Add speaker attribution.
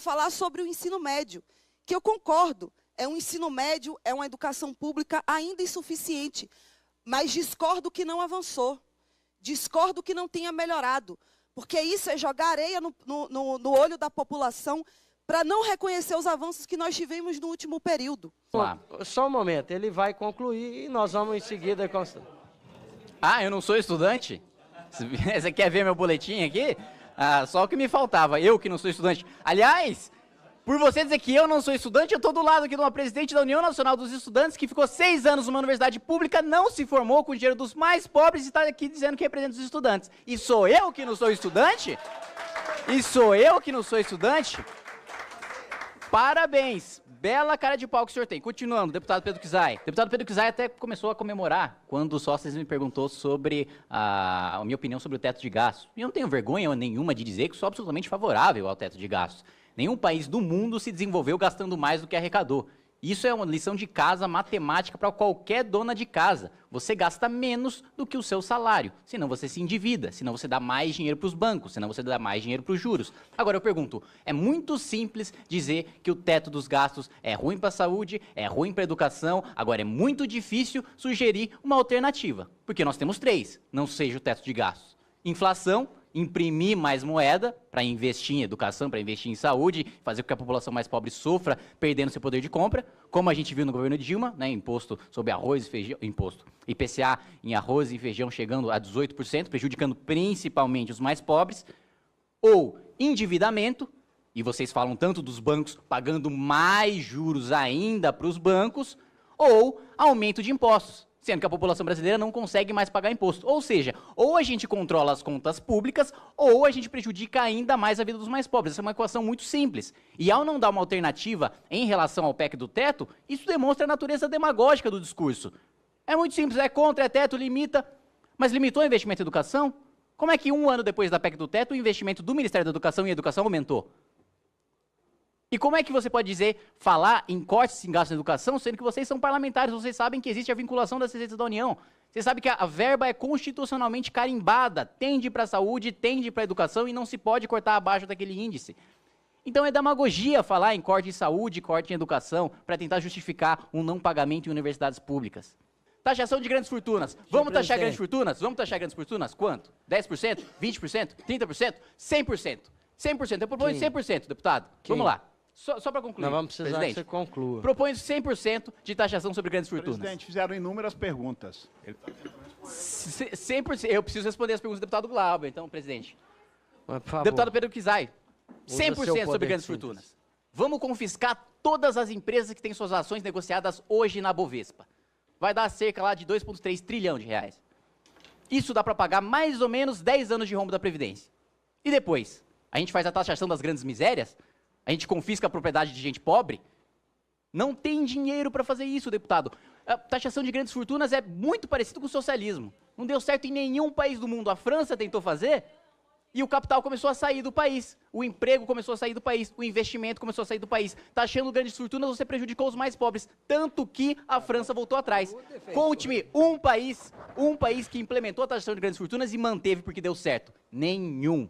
Speaker 1: falar sobre o ensino médio, que eu concordo, é um ensino médio, é uma educação pública ainda insuficiente, mas discordo que não avançou, discordo que não tenha melhorado, porque isso é jogar areia no olho da população para não reconhecer os avanços que nós tivemos no último período.
Speaker 2: Só um momento, ele vai concluir e nós vamos em seguida...
Speaker 3: Ah, eu não sou estudante? Você quer ver meu boletim aqui? Ah, só o que me faltava, eu que não sou estudante. Aliás, por você dizer que eu não sou estudante, eu estou do lado aqui de uma presidente da União Nacional dos Estudantes que ficou 6 anos numa universidade pública, não se formou com o dinheiro dos mais pobres e está aqui dizendo que representa os estudantes. E sou eu que não sou estudante? E sou eu que não sou estudante? Parabéns! Bela cara de pau que o senhor tem. Continuando, deputado Pedro Kizai. Deputado Pedro Kizai até começou a comemorar quando o Sócrates me perguntou sobre a minha opinião sobre o teto de gastos. E eu não tenho vergonha nenhuma de dizer que sou absolutamente favorável ao teto de gastos. Nenhum país do mundo se desenvolveu gastando mais do que arrecadou. Isso é uma lição de casa matemática para qualquer dona de casa. Você gasta menos do que o seu salário, senão você se endivida, senão você dá mais dinheiro para os bancos, senão você dá mais dinheiro para os juros. Agora eu pergunto, é muito simples dizer que o teto dos gastos é ruim para a saúde, é ruim para a educação, agora é muito difícil sugerir uma alternativa, porque nós temos 3, não seja o teto de gastos. Inflação, imprimir mais moeda para investir em educação, para investir em saúde, fazer com que a população mais pobre sofra, perdendo seu poder de compra, como a gente viu no governo de Dilma, né, imposto sobre arroz e feijão, IPCA em arroz e feijão chegando a 18%, prejudicando principalmente os mais pobres, ou endividamento, e vocês falam tanto dos bancos pagando mais juros ainda para os bancos, ou aumento de impostos, sendo que a população brasileira não consegue mais pagar imposto. Ou seja, ou a gente controla as contas públicas, ou a gente prejudica ainda mais a vida dos mais pobres. Essa é uma equação muito simples. E ao não dar uma alternativa em relação ao PEC do teto, isso demonstra a natureza demagógica do discurso. É muito simples, é contra, é teto, limita, mas limitou o investimento em educação? Como é que 1 ano depois da PEC do teto, o investimento do Ministério da Educação em educação aumentou? E como é que você pode dizer, falar em cortes em gastos de educação, sendo que vocês são parlamentares, vocês sabem que existe a vinculação das receitas da União. Vocês sabem que a verba é constitucionalmente carimbada, tende para a saúde, tende para a educação e não se pode cortar abaixo daquele índice. Então é demagogia falar em corte em saúde, corte em educação, para tentar justificar um não pagamento em universidades públicas. Taxação de grandes fortunas. Vamos taxar grandes fortunas? Vamos taxar grandes fortunas? Quanto? 10%? 20%? 30%? 100%? 100%. Eu proponho 100%, deputado. Vamos lá. Só para concluir.
Speaker 2: Nós vamos precisar que você conclua.
Speaker 3: Proponho 100% de taxação sobre grandes fortunas.
Speaker 4: Presidente, fizeram inúmeras perguntas.
Speaker 3: 100%. Eu preciso responder as perguntas do deputado Glauber, então, presidente.
Speaker 2: Mas, por favor,
Speaker 3: deputado Pedro Kizai, 100% sobre grandes fortunas. Vamos confiscar todas as empresas que têm suas ações negociadas hoje na Bovespa. Vai dar cerca lá de 2,3 trilhão de reais. Isso dá para pagar mais ou menos 10 anos de rombo da Previdência. E depois? A gente faz a taxação das grandes misérias? A gente confisca a propriedade de gente pobre? Não tem dinheiro para fazer isso, deputado. A taxação de grandes fortunas é muito parecido com o socialismo. Não deu certo em nenhum país do mundo. A França tentou fazer e o capital começou a sair do país. O emprego começou a sair do país. O investimento começou a sair do país. Taxando grandes fortunas, você prejudicou os mais pobres. Tanto que a França voltou atrás. Conte-me um país que implementou a taxação de grandes fortunas e manteve porque deu certo. Nenhum.